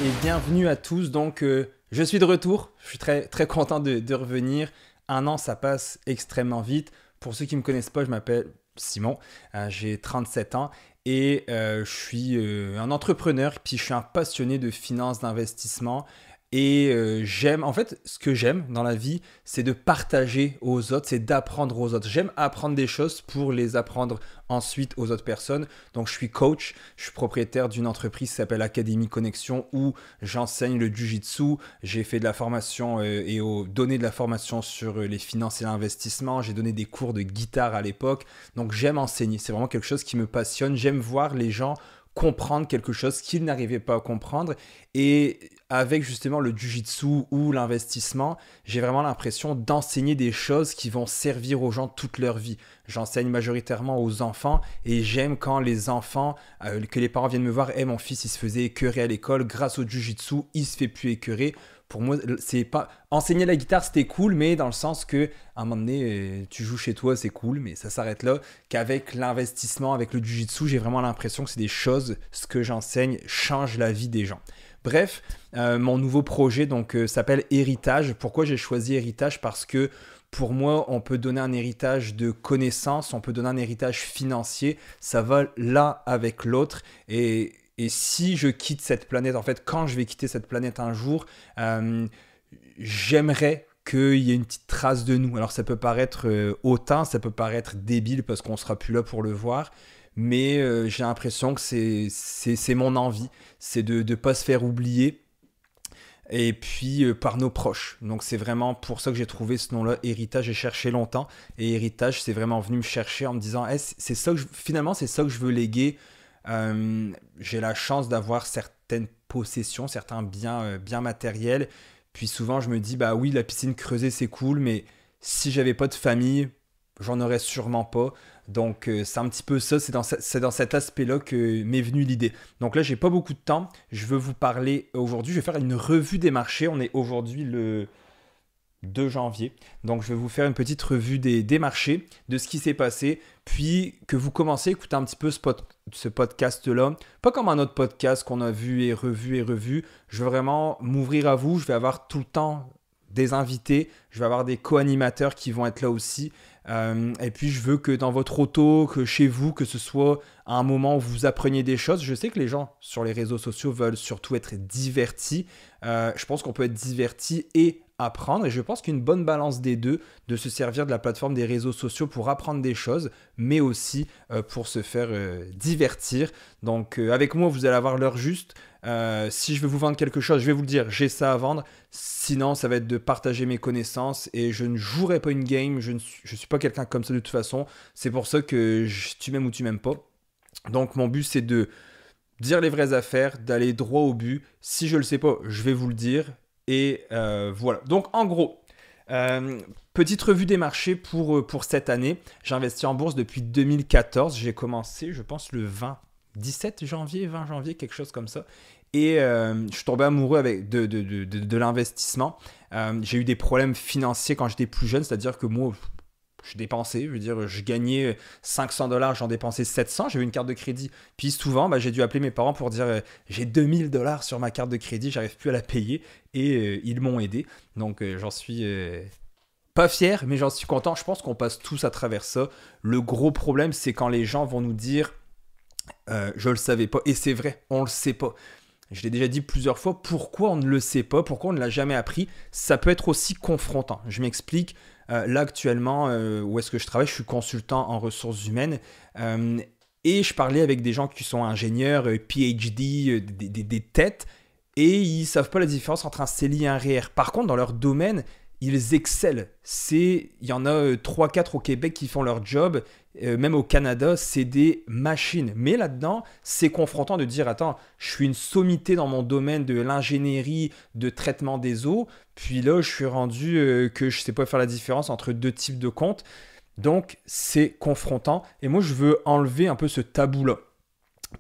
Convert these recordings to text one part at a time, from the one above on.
et bienvenue à tous. Donc, je suis de retour. Je suis très, très content de revenir. Un an, ça passe extrêmement vite. Pour ceux qui ne me connaissent pas, je m'appelle Simon. J'ai 37 ans et je suis un entrepreneur. Puis, je suis un passionné de finance, d'investissement. Et en fait, ce que j'aime dans la vie, c'est de partager aux autres, c'est d'apprendre aux autres. J'aime apprendre des choses pour les apprendre ensuite aux autres personnes. Donc, je suis coach, je suis propriétaire d'une entreprise qui s'appelle Académie Connexion où j'enseigne le Jiu-Jitsu. J'ai fait de la formation donné de la formation sur les finances et l'investissement. J'ai donné des cours de guitare à l'époque. Donc, j'aime enseigner. C'est vraiment quelque chose qui me passionne. J'aime voir les gens comprendre quelque chose qu'ils n'arrivaient pas à comprendre. Et avec justement le jiu-jitsu ou l'investissement, j'ai vraiment l'impression d'enseigner des choses qui vont servir aux gens toute leur vie. J'enseigne majoritairement aux enfants et j'aime quand les enfants, que les parents viennent me voir, hey, mon fils il se faisait écœurer à l'école, grâce au jiu-jitsu, il se fait plus écœurer. Pour moi, c'est pas enseigner la guitare, c'était cool, mais dans le sens que à un moment donné, tu joues chez toi, c'est cool, mais ça s'arrête là. Qu'avec l'investissement, avec le jiu-jitsu, j'ai vraiment l'impression que c'est des choses, ce que j'enseigne change la vie des gens. Bref, mon nouveau projet donc s'appelle Héritage. Pourquoi j'ai choisi Héritage? Parce que pour moi, on peut donner un héritage de connaissances, on peut donner un héritage financier. Ça va l'un avec l'autre. Et si je quitte cette planète, en fait, quand je vais quitter cette planète un jour, j'aimerais qu'il y ait une petite trace de nous. Alors ça peut paraître hautain, ça peut paraître débile parce qu'on ne sera plus là pour le voir, mais j'ai l'impression que c'est mon envie, c'est de ne pas se faire oublier. Et puis par nos proches. Donc c'est vraiment pour ça que j'ai trouvé ce nom-là, Héritage. J'ai cherché longtemps et Héritage, c'est vraiment venu me chercher en me disant hey, finalement c'est ça que je veux léguer. J'ai la chance d'avoir certaines possessions, certains biens matériels. Puis souvent je me dis bah oui, la piscine creusée c'est cool, mais si j'avais pas de famille, j'en aurais sûrement pas. Donc c'est un petit peu ça, c'est dans cet aspect-là que m'est venue l'idée. Donc là, j'ai pas beaucoup de temps. Je veux vous parler aujourd'hui, je vais faire une revue des marchés. On est aujourd'hui le 2 janvier. Donc je vais vous faire une petite revue des marchés, de ce qui s'est passé, puis que vous commencez à écouter un petit peu ce podcast-là. Pas comme un autre podcast qu'on a vu et revu et revu. Je veux vraiment m'ouvrir à vous. Je vais avoir tout le temps des invités. Je vais avoir des co-animateurs qui vont être là aussi. Et puis je veux que dans votre auto, que chez vous, que ce soit à un moment où vous appreniez des choses. Je sais que les gens sur les réseaux sociaux veulent surtout être divertis. Je pense qu'on peut être diverti et apprendre, et je pense qu'une bonne balance des deux, de se servir de la plateforme des réseaux sociaux pour apprendre des choses, mais aussi pour se faire divertir. Donc avec moi, vous allez avoir l'heure juste. Si je veux vous vendre quelque chose, je vais vous le dire, j'ai ça à vendre. Sinon, ça va être de partager mes connaissances et je ne jouerai pas une game. Je suis pas quelqu'un comme ça de toute façon. C'est pour ça que tu m'aimes ou tu m'aimes pas. Donc mon but, c'est de dire les vraies affaires, d'aller droit au but. Si je le sais pas, je vais vous le dire. Et voilà. Donc en gros, petite revue des marchés pour cette année. J'ai investi en bourse depuis 2014. J'ai commencé, je pense, le 20 janvier, quelque chose comme ça. Et je suis tombé amoureux de l'investissement. J'ai eu des problèmes financiers quand j'étais plus jeune, c'est-à-dire que moi, je dépensais, je gagnais $500, j'en dépensais 700, j'avais une carte de crédit. Puis souvent, j'ai dû appeler mes parents pour dire j'ai $2000 sur ma carte de crédit, j'arrive plus à la payer. Et ils m'ont aidé. Donc j'en suis pas fier, mais j'en suis content. Je pense qu'on passe tous à travers ça. Le gros problème, c'est quand les gens vont nous dire je le savais pas. Et c'est vrai, on le sait pas. Je l'ai déjà dit plusieurs fois, pourquoi on ne le sait pas, pourquoi on ne l'a jamais appris, ça peut être aussi confrontant. Je m'explique. Là actuellement, où est-ce que je travaille, je suis consultant en ressources humaines et je parlais avec des gens qui sont ingénieurs, PhD, des têtes, et ils ne savent pas la différence entre un CELI et un REER. Par contre, dans leur domaine, ils excellent. Il y en a 3-4 au Québec qui font leur job. Même au Canada, c'est des machines. Mais là-dedans, c'est confrontant de dire, attends, je suis une sommité dans mon domaine de l'ingénierie, de traitement des eaux. Puis là, je suis rendu que je ne sais pas faire la différence entre deux types de comptes. Donc, c'est confrontant. Et moi, je veux enlever un peu ce tabou-là.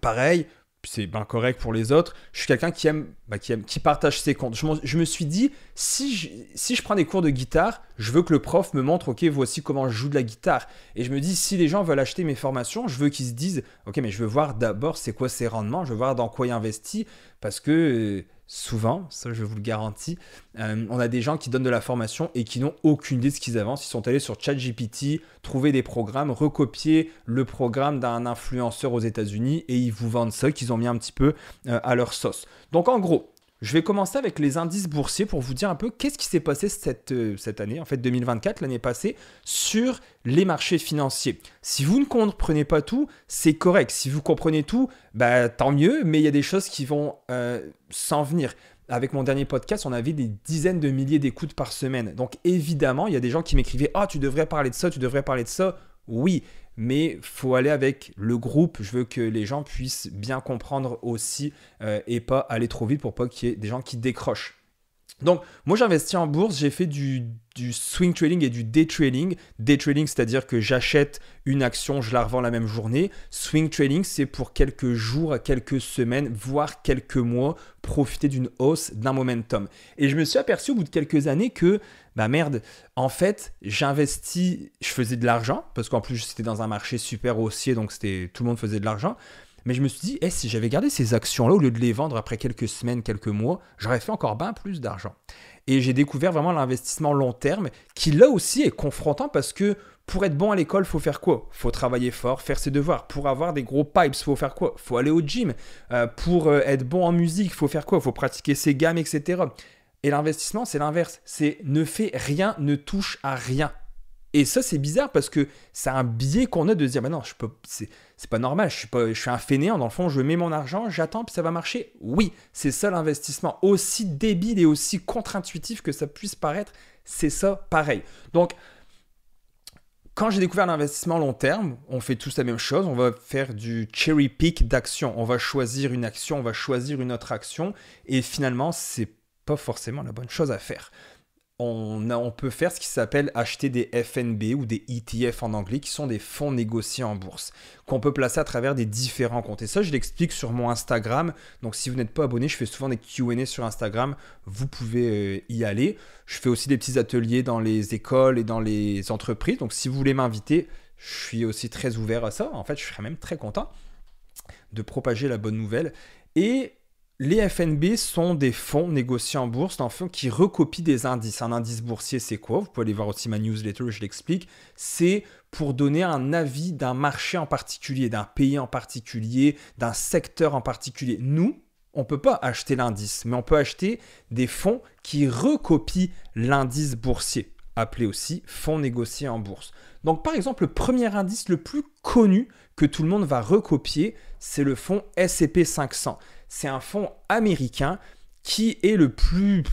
Pareil, c'est bien correct pour les autres. Je suis quelqu'un qui partage ses comptes. Je me suis dit, si je prends des cours de guitare, je veux que le prof me montre, ok, voici comment je joue de la guitare. Et je me dis, si les gens veulent acheter mes formations, je veux qu'ils se disent, ok, mais je veux voir d'abord c'est quoi ses rendements, je veux voir dans quoi il investit, parce que souvent, ça je vous le garantis, on a des gens qui donnent de la formation et qui n'ont aucune idée de ce qu'ils avancent. Ils sont allés sur ChatGPT, trouver des programmes, recopier le programme d'un influenceur aux États-Unis et ils vous vendent ça qu'ils ont mis un petit peu à leur sauce. Donc en gros, je vais commencer avec les indices boursiers pour vous dire un peu qu'est-ce qui s'est passé cette année, en fait 2024, l'année passée, sur les marchés financiers. Si vous ne comprenez pas tout, c'est correct. Si vous comprenez tout, bah, tant mieux, mais il y a des choses qui vont s'en venir. Avec mon dernier podcast, on avait des dizaines de milliers d'écoutes par semaine. Donc évidemment, il y a des gens qui m'écrivaient « Ah, tu devrais parler de ça, tu devrais parler de ça. » Oui, mais il faut aller avec le groupe. Je veux que les gens puissent bien comprendre aussi et pas aller trop vite pour pas qu'il y ait des gens qui décrochent. Donc, moi, j'investis en bourse. J'ai fait du swing trading et du day trading. Day trading, c'est-à-dire que j'achète une action, je la revends la même journée. Swing trading, c'est pour quelques jours, quelques semaines, voire quelques mois, profiter d'une hausse, d'un momentum. Et je me suis aperçu au bout de quelques années que, bah merde, en fait, j'investis, je faisais de l'argent, parce qu'en plus, c'était dans un marché super haussier, donc tout le monde faisait de l'argent. Mais je me suis dit, si j'avais gardé ces actions-là, au lieu de les vendre après quelques semaines, quelques mois, j'aurais fait encore bien plus d'argent. Et j'ai découvert vraiment l'investissement long terme, qui là aussi est confrontant parce que pour être bon à l'école, il faut faire quoi? Il faut travailler fort, faire ses devoirs. Pour avoir des gros pipes, il faut faire quoi? Il faut aller au gym. Pour être bon en musique, il faut faire quoi? Il faut pratiquer ses gammes, etc. Et l'investissement, c'est l'inverse. C'est ne fais rien, ne touche à rien. Et ça, c'est bizarre parce que c'est un biais qu'on a de se dire, bah non, c'est pas normal, je suis un fainéant, dans le fond, je mets mon argent, j'attends, puis ça va marcher. Oui, c'est ça l'investissement. Aussi débile et aussi contre-intuitif que ça puisse paraître, c'est ça pareil. Donc, quand j'ai découvert l'investissement long terme, on fait tous la même chose, on va faire du cherry pick d'actions. On va choisir une action, on va choisir une autre action, et finalement, c'est pas forcément la bonne chose à faire. On peut faire ce qui s'appelle acheter des FNB ou des ETF en anglais, qui sont des fonds négociés en bourse, qu'on peut placer à travers des différents comptes. Et ça, je l'explique sur mon Instagram. Donc, si vous n'êtes pas abonné, je fais souvent des Q&A sur Instagram. Vous pouvez y aller. Je fais aussi des petits ateliers dans les écoles et dans les entreprises. Donc, si vous voulez m'inviter, je suis aussi très ouvert à ça. En fait, je serais même très content de propager la bonne nouvelle. Et les FNB sont des fonds négociés en bourse, dans le fond, qui recopient des indices. Un indice boursier, c'est quoi? Vous pouvez aller voir aussi ma newsletter, je l'explique. C'est pour donner un avis d'un marché en particulier, d'un pays en particulier, d'un secteur en particulier. Nous, on ne peut pas acheter l'indice, mais on peut acheter des fonds qui recopient l'indice boursier, appelé aussi fonds négociés en bourse. Donc, par exemple, le premier indice le plus connu que tout le monde va recopier, c'est le fonds S&P 500. C'est un fonds américain qui est le plus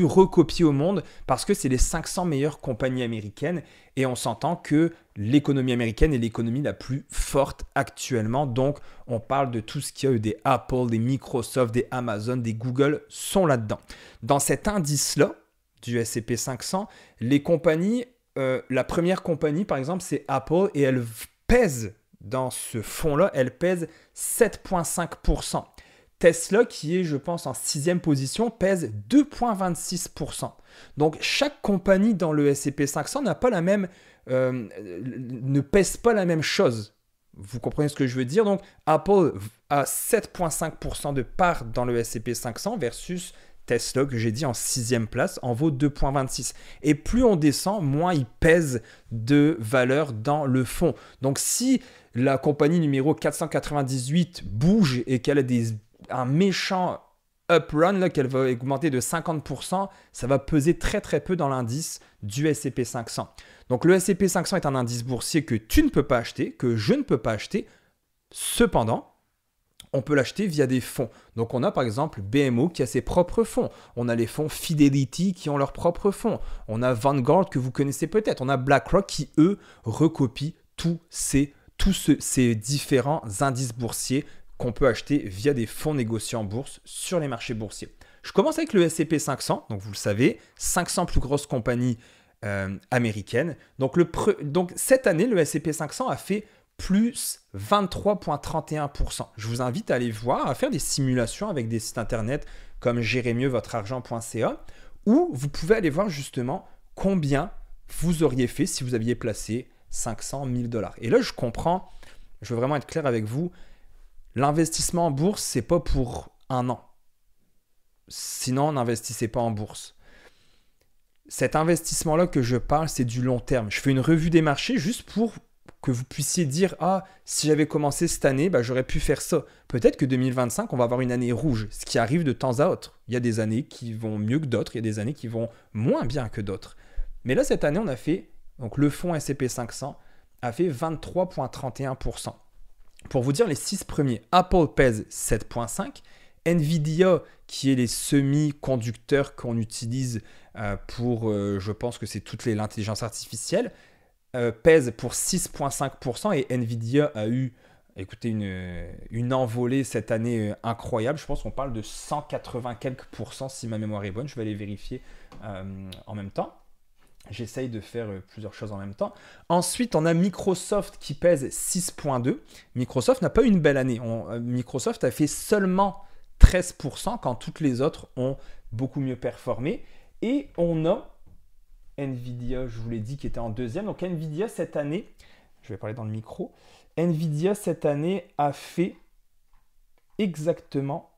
recopié au monde parce que c'est les 500 meilleures compagnies américaines et on s'entend que l'économie américaine est l'économie la plus forte actuellement. Donc, on parle de tout ce qu'il y a eu, des Apple, des Microsoft, des Amazon, des Google sont là-dedans. Dans cet indice-là, du S&P 500, les compagnies, la première compagnie, par exemple, c'est Apple et elle pèse dans ce fonds-là, elle pèse 7,5%. Tesla, qui est, je pense, en 6e position, pèse 2,26%. Donc, chaque compagnie dans le S&P 500 n'a pas la même, ne pèse pas la même chose. Vous comprenez ce que je veux dire? Donc, Apple a 7,5% de part dans le S&P 500 versus Tesla, que j'ai dit en 6e place, en vaut 2,26. Et plus on descend, moins il pèse de valeur dans le fonds. Donc, si la compagnie numéro 498 bouge et qu'elle a un méchant up run, là, qu'elle va augmenter de 50%, ça va peser très très peu dans l'indice du S&P 500. Donc le S&P 500 est un indice boursier que tu ne peux pas acheter, que je ne peux pas acheter. Cependant, on peut l'acheter via des fonds. Donc on a par exemple BMO qui a ses propres fonds. On a les fonds Fidelity qui ont leurs propres fonds. On a Vanguard que vous connaissez peut-être. On a BlackRock qui, eux, recopient tous ces différents indices boursiers qu'on peut acheter via des fonds négociés en bourse sur les marchés boursiers. Je commence avec le S&P 500, donc vous le savez, 500 plus grosses compagnies américaines. Donc cette année, le S&P 500 a fait plus 23,31%. Je vous invite à aller voir, à faire des simulations avec des sites internet comme gérezmieuxvotreargent.ca où vous pouvez aller voir justement combien vous auriez fait si vous aviez placé 500 000 $. Et là, je comprends, je veux vraiment être clair avec vous, l'investissement en bourse, c'est pas pour un an. Sinon, n'investissez pas en bourse. Cet investissement-là que je parle, c'est du long terme. Je fais une revue des marchés juste pour que vous puissiez dire « Ah, si j'avais commencé cette année, j'aurais pu faire ça. » Peut-être que 2025, on va avoir une année rouge, ce qui arrive de temps à autre. Il y a des années qui vont mieux que d'autres, il y a des années qui vont moins bien que d'autres. Mais là, cette année, on a fait, donc le fonds S&P 500 a fait 23,31%. Pour vous dire, les 6 premiers, Apple pèse 7,5%, Nvidia, qui est les semi-conducteurs qu'on utilise pour, je pense que c'est toute l'intelligence artificielle, pèse pour 6,5% et Nvidia a eu, écoutez, une envolée cette année incroyable. Je pense qu'on parle de 180 quelques pourcents si ma mémoire est bonne. Je vais aller vérifier en même temps. J'essaye de faire plusieurs choses en même temps. Ensuite, on a Microsoft qui pèse 6,2. Microsoft n'a pas eu une belle année. Microsoft a fait seulement 13% quand toutes les autres ont beaucoup mieux performé. Et on a Nvidia, je vous l'ai dit, qui était en deuxième. Donc Nvidia, cette année, je vais parler dans le micro, Nvidia, cette année, a fait exactement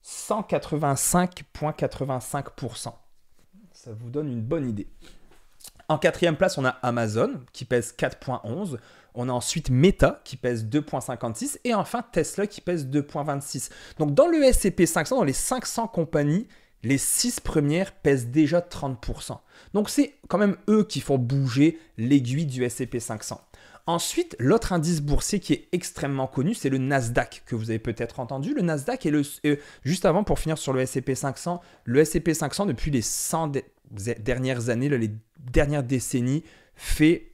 185,85%. Ça vous donne une bonne idée. En quatrième place, on a Amazon qui pèse 4,11. On a ensuite Meta qui pèse 2,56. Et enfin Tesla qui pèse 2,26. Donc dans le S&P 500, dans les 500 compagnies, les 6 premières pèsent déjà 30%. Donc c'est quand même eux qui font bouger l'aiguille du S&P 500. Ensuite, l'autre indice boursier qui est extrêmement connu, c'est le Nasdaq, que vous avez peut-être entendu. Le Nasdaq est juste avant, pour finir sur le S&P 500, le S&P 500, depuis les 100 dernières années, les dernières décennies, fait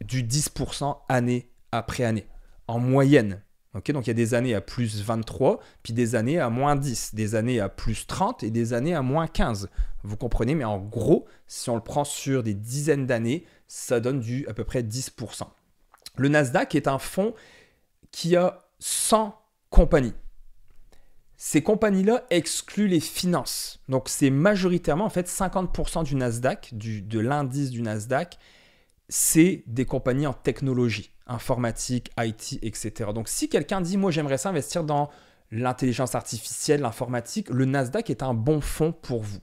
du 10% année après année, en moyenne. Okay, donc il y a des années à plus 23, puis des années à moins 10, des années à plus 30 et des années à moins 15. Vous comprenez, mais en gros, si on le prend sur des dizaines d'années, ça donne à peu près 10%. Le Nasdaq est un fonds qui a 100 compagnies. Ces compagnies-là excluent les finances. Donc c'est majoritairement, en fait, 50% du Nasdaq, de l'indice du Nasdaq, c'est des compagnies en technologie, informatique, IT, etc. Donc si quelqu'un dit « Moi, j'aimerais ça investir dans l'intelligence artificielle, l'informatique », le Nasdaq est un bon fonds pour vous.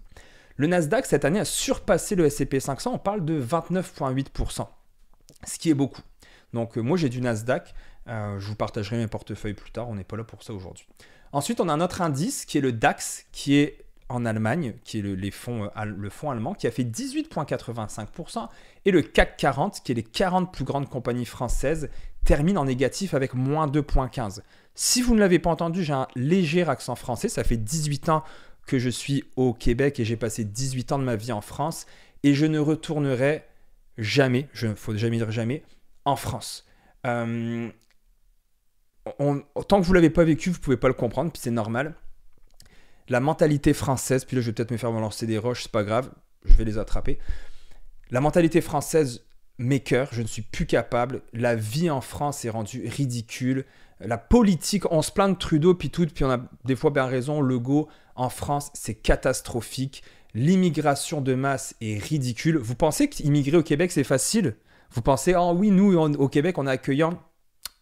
Le Nasdaq, cette année, a surpassé le S&P 500. On parle de 29,8%, ce qui est beaucoup. Donc moi, j'ai du Nasdaq. Je vous partagerai mes portefeuilles plus tard. On n'est pas là pour ça aujourd'hui. Ensuite, on a un autre indice qui est le DAX, qui est en Allemagne, qui est le fonds allemand, qui a fait 18,85%. Et le CAC 40, qui est les 40 plus grandes compagnies françaises, termine en négatif avec moins 2,15%. Si vous ne l'avez pas entendu, j'ai un léger accent français. Ça fait 18 ans que je suis au Québec et j'ai passé 18 ans de ma vie en France. Et je ne retournerai jamais, il ne faut jamais dire jamais, en France. Tant que vous ne l'avez pas vécu, vous ne pouvez pas le comprendre, puis c'est normal. La mentalité française, puis là je vais peut-être me faire lancer des roches, c'est pas grave, je vais les attraper. La mentalité française m'écoeure, je ne suis plus capable. La vie en France est rendue ridicule. La politique, on se plaint de Trudeau, puis on a des fois bien raison, Legault en France, c'est catastrophique. L'immigration de masse est ridicule. Vous pensez qu'immigrer au Québec, c'est facile ? Vous pensez, oh oui, nous, au Québec, on est accueillant.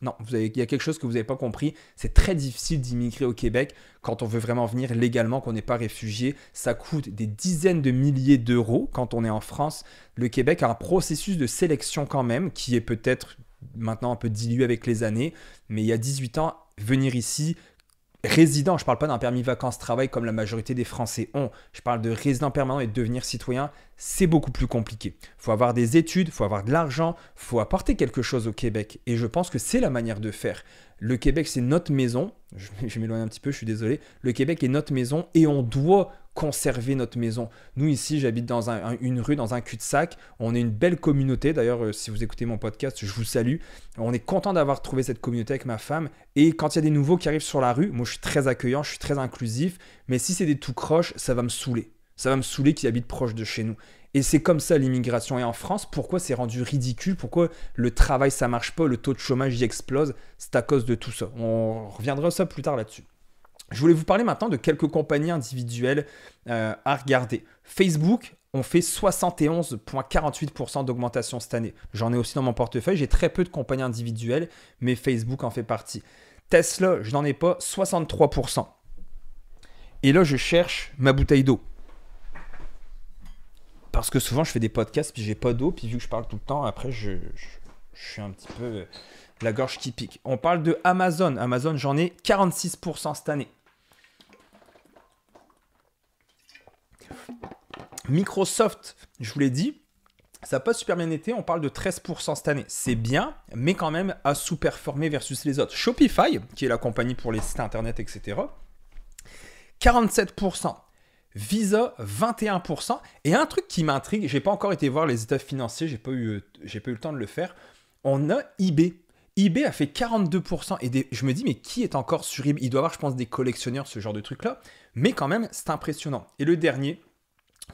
Non, il y a quelque chose que vous n'avez pas compris. C'est très difficile d'immigrer au Québec quand on veut vraiment venir légalement, qu'on n'est pas réfugié. Ça coûte des dizaines de milliers d'euros quand on est en France. Le Québec a un processus de sélection quand même qui est peut-être maintenant un peu dilué avec les années. Mais il y a 18 ans, venir ici, résident, je ne parle pas d'un permis vacances-travail comme la majorité des Français ont. Je parle de résident permanent et de devenir citoyen. C'est beaucoup plus compliqué. Il faut avoir des études, il faut avoir de l'argent, il faut apporter quelque chose au Québec. Et je pense que c'est la manière de faire. Le Québec, c'est notre maison. Je m'éloigne un petit peu, je suis désolé. Le Québec est notre maison et on doit conserver notre maison. Nous, ici, j'habite dans une rue, dans un cul-de-sac. On est une belle communauté. D'ailleurs, si vous écoutez mon podcast, je vous salue. On est content d'avoir trouvé cette communauté avec ma femme. Et quand il y a des nouveaux qui arrivent sur la rue, moi, je suis très accueillant, je suis très inclusif. Mais si c'est des tout croches, ça va me saouler. Ça va me saouler qu'ils habitent proche de chez nous. Et c'est comme ça l'immigration. Et en France, pourquoi c'est rendu ridicule? Pourquoi le travail, ça marche pas? Le taux de chômage y explose? C'est à cause de tout ça. On reviendra ça plus tard là-dessus. Je voulais vous parler maintenant de quelques compagnies individuelles à regarder. Facebook, on fait 71,48% d'augmentation cette année. J'en ai aussi dans mon portefeuille. J'ai très peu de compagnies individuelles, mais Facebook en fait partie. Tesla, je n'en ai pas, 63%. Et là, je cherche ma bouteille d'eau. Parce que souvent, je fais des podcasts, puis j'ai pas d'eau, puis vu que je parle tout le temps, après, je suis un petit peu la gorge qui pique. On parle de Amazon. Amazon, j'en ai 46% cette année. Microsoft, je vous l'ai dit, ça n'a pas super bien été, on parle de 13% cette année. C'est bien, mais quand même à sous-performer versus les autres. Shopify, qui est la compagnie pour les sites internet, etc., 47%. Visa, 21%. Et un truc qui m'intrigue, j'ai pas encore été voir les états financiers, j'ai pas eu le temps de le faire. On a eBay. eBay a fait 42%. Et je me dis, mais qui est encore sur eBay? Il doit y avoir, je pense, des collectionneurs, ce genre de truc-là. Mais quand même, c'est impressionnant. Et le dernier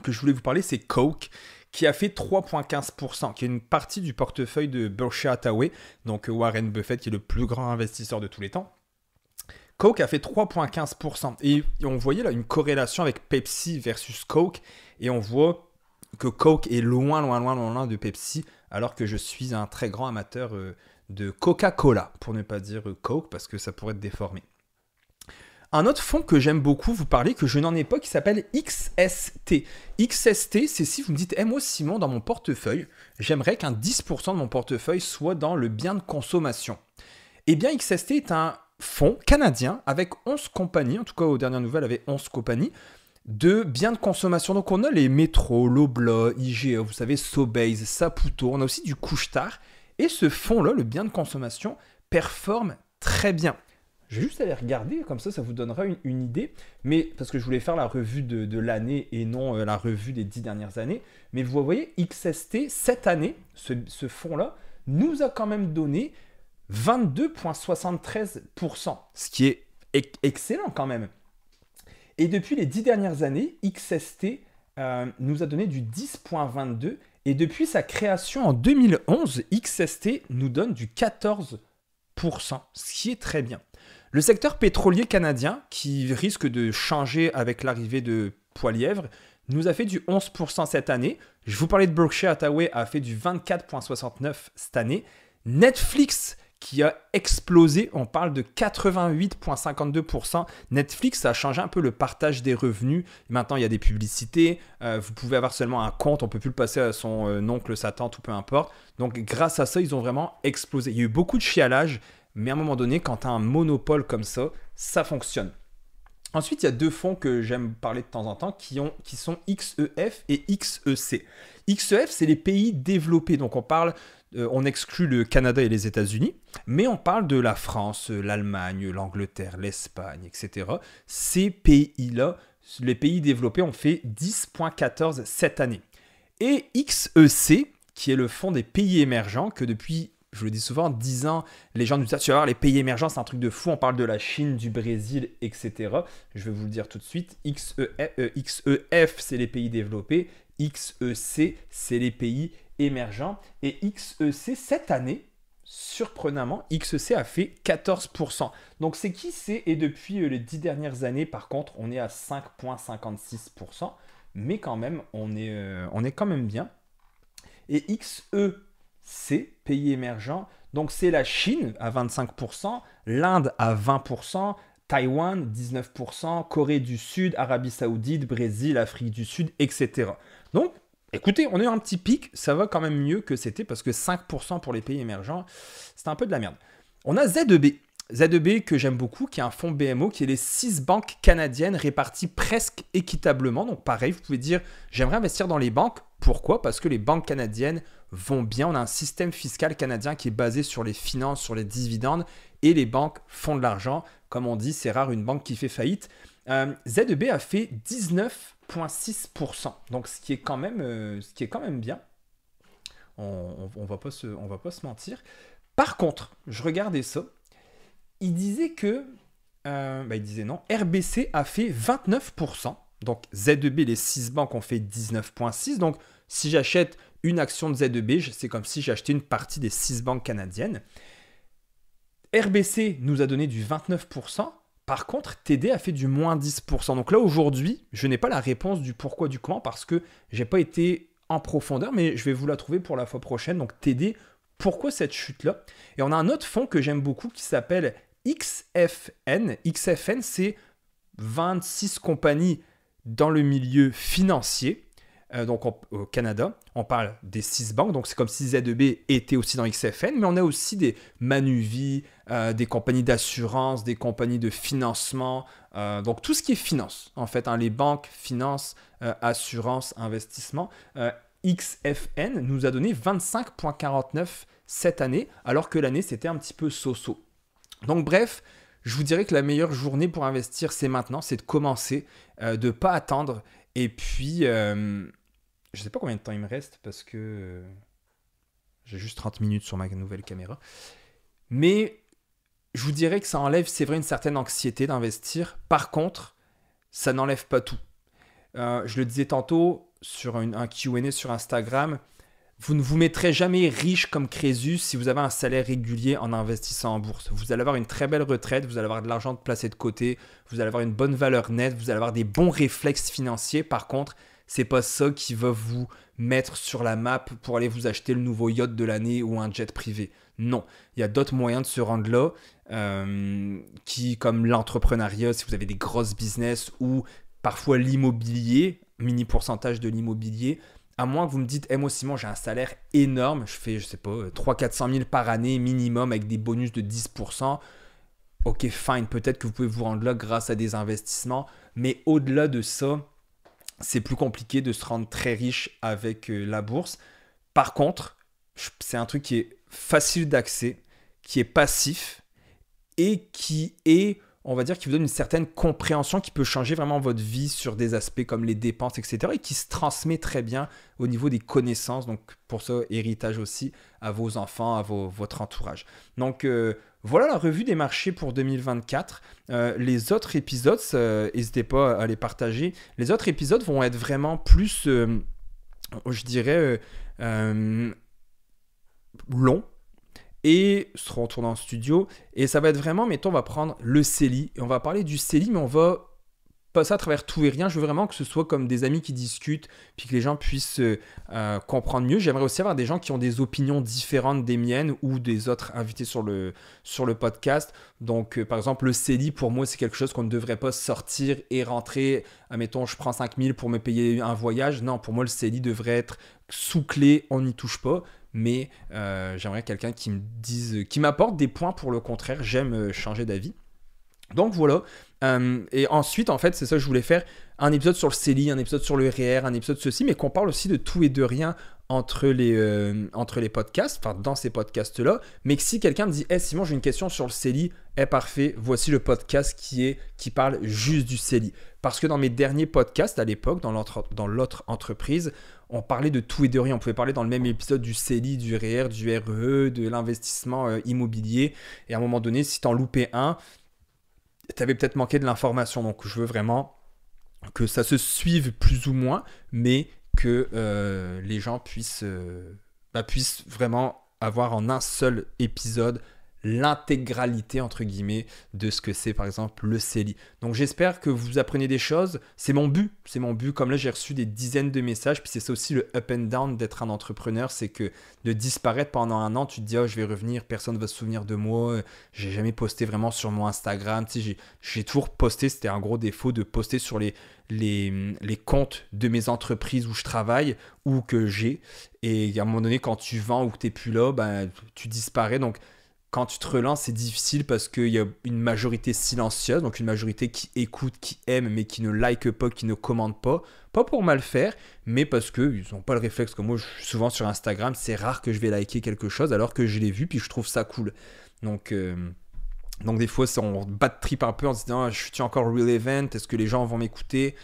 que je voulais vous parler, c'est Coke, qui a fait 3,15%, qui est une partie du portefeuille de Berkshire Hathaway, donc Warren Buffett, qui est le plus grand investisseur de tous les temps. Coke a fait 3,15%. Et on voyait là une corrélation avec Pepsi versus Coke. Et on voit que Coke est loin de Pepsi, alors que je suis un très grand amateur de Coca-Cola, pour ne pas dire Coke, parce que ça pourrait être déformé. Un autre fonds que j'aime beaucoup vous parler, que je n'en ai pas, qui s'appelle XST. XST, c'est si vous me dites, moi Simon, dans mon portefeuille, j'aimerais qu'un 10% de mon portefeuille soit dans le bien de consommation. Eh bien, XST est un fonds canadien avec 11 compagnies, en tout cas aux dernières nouvelles, avec 11 compagnies, de biens de consommation. Donc on a les Metro, Loblaw, IGA, vous savez, Sobeys, Saputo, on a aussi du Couche-Tard. Et ce fonds-là, le bien de consommation, performe très bien. Je vais juste aller regarder, comme ça vous donnera une idée. Mais parce que je voulais faire la revue de l'année et non la revue des 10 dernières années. Mais vous voyez, XST, cette année, ce fonds-là, nous a quand même donné 22,73%, ce qui est excellent quand même. Et depuis les 10 dernières années, XST nous a donné du 10,22%. Et depuis sa création en 2011, XST nous donne du 14%, ce qui est très bien. Le secteur pétrolier canadien, qui risque de changer avec l'arrivée de Poilièvre, nous a fait du 11% cette année. Je vous parlais de Berkshire Hathaway, a fait du 24,69% cette année. Netflix, qui a explosé, on parle de 88,52%. Netflix, ça a changé un peu le partage des revenus. Maintenant, il y a des publicités. Vous pouvez avoir seulement un compte. On ne peut plus le passer à son oncle, sa tante ou peu importe. Donc, grâce à ça, ils ont vraiment explosé. Il y a eu beaucoup de chialage. Mais à un moment donné, quand tu as un monopole comme ça, ça fonctionne. Ensuite, il y a deux fonds que j'aime parler de temps en temps qui sont XEF et XEC. XEF, c'est les pays développés. Donc, on exclut le Canada et les États-Unis, mais on parle de la France, l'Allemagne, l'Angleterre, l'Espagne, etc. Ces pays-là, les pays développés, ont fait 10,14 cette année. Et XEC, qui est le fonds des pays émergents, que depuis... Je le dis souvent, 10 ans, les gens nous disent, tu vas voir, les pays émergents, c'est un truc de fou. On parle de la Chine, du Brésil, etc. Je vais vous le dire tout de suite. XEF, c'est les pays développés. XEC, c'est les pays émergents. Et XEC, cette année, surprenamment, XEC a fait 14%. Donc, c'est qui c'est? Et depuis les 10 dernières années, par contre, on est à 5,56%. Mais quand même, on est quand même bien. Et XEC, pays émergents, donc c'est la Chine à 25%, l'Inde à 20%, Taïwan 19%, Corée du Sud, Arabie Saoudite, Brésil, Afrique du Sud, etc. Donc, écoutez, on a eu un petit pic, ça va quand même mieux que c'était parce que 5% pour les pays émergents, c'est un peu de la merde. On a ZEB. ZEB que j'aime beaucoup, qui est un fonds BMO, qui est les 6 banques canadiennes réparties presque équitablement. Donc pareil, vous pouvez dire, j'aimerais investir dans les banques. Pourquoi? Parce que les banques canadiennes vont bien. On a un système fiscal canadien qui est basé sur les finances, sur les dividendes, et les banques font de l'argent. Comme on dit, c'est rare une banque qui fait faillite. ZEB a fait 19,6%. Donc ce qui est quand même bien. On va pas se mentir. Par contre, je regardais ça. Il disait que, il disait non, RBC a fait 29%. Donc ZEB, les 6 banques ont fait 19,6%. Donc si j'achète une action de ZEB, c'est comme si j'achetais une partie des 6 banques canadiennes. RBC nous a donné du 29%. Par contre, TD a fait du moins 10%. Donc là, aujourd'hui, je n'ai pas la réponse du pourquoi, du comment, parce que je n'ai pas été en profondeur, mais je vais vous la trouver pour la fois prochaine. Donc TD, pourquoi cette chute-là? Et on a un autre fonds que j'aime beaucoup qui s'appelle XFN. XFN, c'est 26 compagnies dans le milieu financier. Donc au Canada, on parle des 6 banques, donc c'est comme si ZEB était aussi dans XFN, mais on a aussi des Manuvie, des compagnies d'assurance, des compagnies de financement, donc tout ce qui est finance, en fait, hein, les banques, finances, assurance, investissement. XFN nous a donné 25,49 cette année, alors que l'année c'était un petit peu so-so. Donc bref, je vous dirais que la meilleure journée pour investir, c'est maintenant, c'est de commencer, de ne pas attendre, et puis... je sais pas combien de temps il me reste parce que j'ai juste 30 minutes sur ma nouvelle caméra. Mais je vous dirais que ça enlève, c'est vrai, une certaine anxiété d'investir. Par contre, ça n'enlève pas tout. Je le disais tantôt sur un Q&A sur Instagram, vous ne vous mettrez jamais riche comme Crésus si vous avez un salaire régulier en investissant en bourse. Vous allez avoir une très belle retraite, vous allez avoir de l'argent placé de côté, vous allez avoir une bonne valeur nette, vous allez avoir des bons réflexes financiers. Par contre, c'est pas ça qui va vous mettre sur la map pour aller vous acheter le nouveau yacht de l'année ou un jet privé. Non, il y a d'autres moyens de se rendre là, comme l'entrepreneuriat, si vous avez des grosses business, ou parfois l'immobilier, mini pourcentage de l'immobilier. À moins que vous me dites, moi Simon, j'ai un salaire énorme, je fais, je sais pas, 300-400 000 par année minimum avec des bonus de 10%. Ok, fine, peut-être que vous pouvez vous rendre là grâce à des investissements, mais au-delà de ça, c'est plus compliqué de se rendre très riche avec la bourse. Par contre, c'est un truc qui est facile d'accès, qui est passif et qui est, on va dire, qui vous donne une certaine compréhension qui peut changer vraiment votre vie sur des aspects comme les dépenses, etc. et qui se transmet très bien au niveau des connaissances. Donc, pour ça, héritage aussi à vos enfants, à votre entourage. Donc, voilà la revue des marchés pour 2024. Les autres épisodes, n'hésitez pas à les partager. Les autres épisodes vont être vraiment plus, je dirais, longs et seront tournés en studio. Et ça va être vraiment, mettons, on va prendre le CELI et on va parler du CELI, mais on va passer à travers tout et rien. Je veux vraiment que ce soit comme des amis qui discutent, puis que les gens puissent comprendre mieux. J'aimerais aussi avoir des gens qui ont des opinions différentes des miennes ou des autres invités sur le podcast. Donc, par exemple, le CELI, pour moi, c'est quelque chose qu'on ne devrait pas sortir et rentrer. Admettons, je prends 5 000 pour me payer un voyage. Non, pour moi, le CELI devrait être sous clé, on n'y touche pas. Mais j'aimerais quelqu'un qui me dise, qui m'apporte des points pour le contraire. J'aime changer d'avis. Donc voilà, et ensuite en fait c'est ça que je voulais faire, un épisode sur le CELI, un épisode sur le REER, un épisode ceci, mais qu'on parle aussi de tout et de rien entre les podcasts, enfin dans ces podcasts là, mais que si quelqu'un me dit hey Simon j'ai une question sur le CELI, parfait, voici le podcast qui parle juste du CELI. Parce que dans mes derniers podcasts à l'époque, dans l'autre entreprise, on parlait de tout et de rien. On pouvait parler dans le même épisode du CELI, du REER, du REE, de l'investissement immobilier, et à un moment donné si t'en loupais un, tu avais peut-être manqué de l'information. Donc, je veux vraiment que ça se suive plus ou moins, mais que les gens puissent vraiment avoir en un seul épisode l'intégralité, entre guillemets, de ce que c'est, par exemple, le CELI. Donc, j'espère que vous apprenez des choses. C'est mon but. Comme là, j'ai reçu des dizaines de messages. Puis, c'est ça aussi le up and down d'être un entrepreneur. C'est que de disparaître pendant un an, tu te dis, je vais revenir, personne ne va se souvenir de moi. J'ai jamais posté vraiment sur mon Instagram. Tu sais, j'ai toujours posté, c'était un gros défaut de poster sur les comptes de mes entreprises où je travaille ou que j'ai. Et à un moment donné, quand tu vends ou que tu n'es plus là, tu disparais. Donc, quand tu te relances, c'est difficile parce qu'il y a une majorité silencieuse, donc une majorité qui écoute, qui aime, mais qui ne like pas, qui ne commente pas. Pas pour mal faire, mais parce qu'ils n'ont pas le réflexe. Comme moi, je suis souvent sur Instagram, c'est rare que je vais liker quelque chose alors que je l'ai vu, puis je trouve ça cool. Donc des fois, on bat de trip un peu en se disant, je suis encore relevant, est-ce que les gens vont m'écouter,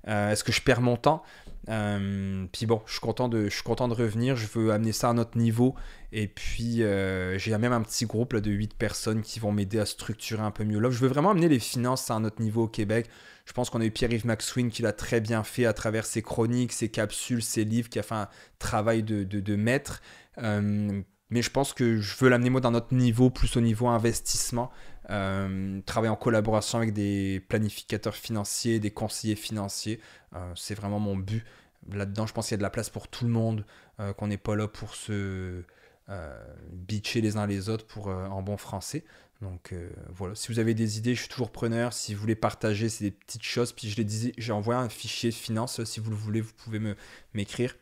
est-ce que je perds mon temps? Puis bon, je suis content de revenir, je veux amener ça à un autre niveau et puis j'ai même un petit groupe là, de 8 personnes qui vont m'aider à structurer un peu mieux là. Je veux vraiment amener les finances à un autre niveau au Québec. Je pense qu'on a eu Pierre-Yves Maxwin qui l'a très bien fait à travers ses chroniques, ses capsules, ses livres, qui a fait un travail de maître. Mais je pense que je veux l'amener moi d'un autre niveau, plus au niveau investissement. Travailler en collaboration avec des planificateurs financiers, des conseillers financiers. C'est vraiment mon but. Là-dedans, je pense qu'il y a de la place pour tout le monde, qu'on n'est pas là pour se bitcher les uns les autres pour, en bon français. Donc voilà, si vous avez des idées, je suis toujours preneur. Si vous voulez partager, c'est des petites choses. Puis je les disais, j'ai envoyé un fichier finance. Si vous le voulez, vous pouvez m'écrire.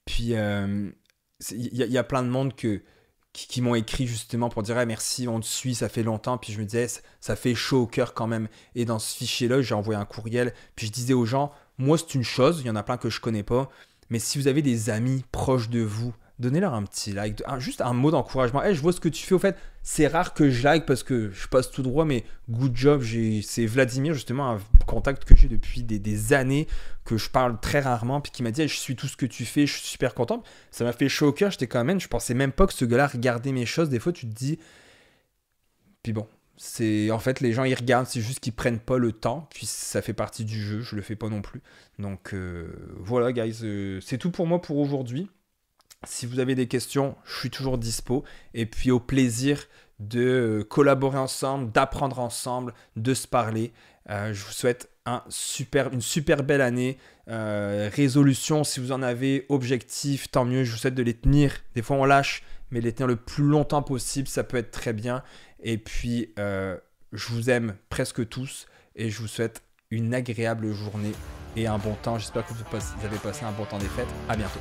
Puis y a plein de monde qui m'ont écrit justement pour dire ah, merci, on te suit, ça fait longtemps. Puis je me disais, ça fait chaud au cœur quand même. Et dans ce fichier-là, j'ai envoyé un courriel. Puis je disais aux gens, moi c'est une chose, il y en a plein que je connais pas. Mais si vous avez des amis proches de vous, donnez-leur un petit like, juste un mot d'encouragement. Hey, je vois ce que tu fais. Au fait, c'est rare que je like parce que je passe tout droit, mais good job. C'est Vladimir, justement, un contact que j'ai depuis des années, que je parle très rarement, puis qui m'a dit hey, je suis tout ce que tu fais, je suis super content. Ça m'a fait chaud au cœur. J'étais quand même, je pensais même pas que ce gars-là regardait mes choses. Des fois, tu te dis. Puis bon. En fait, les gens ils regardent, c'est juste qu'ils prennent pas le temps, puis ça fait partie du jeu, je le fais pas non plus. Donc voilà, guys, c'est tout pour moi pour aujourd'hui. Si vous avez des questions, je suis toujours dispo. Et puis au plaisir de collaborer ensemble, d'apprendre ensemble, de se parler. Je vous souhaite une super belle année. Résolution, si vous en avez, objectifs, tant mieux. Je vous souhaite de les tenir. Des fois on lâche, mais les tenir le plus longtemps possible, ça peut être très bien. Et puis je vous aime presque tous et je vous souhaite une agréable journée et un bon temps. J'espère que vous avez passé un bon temps des fêtes. À bientôt.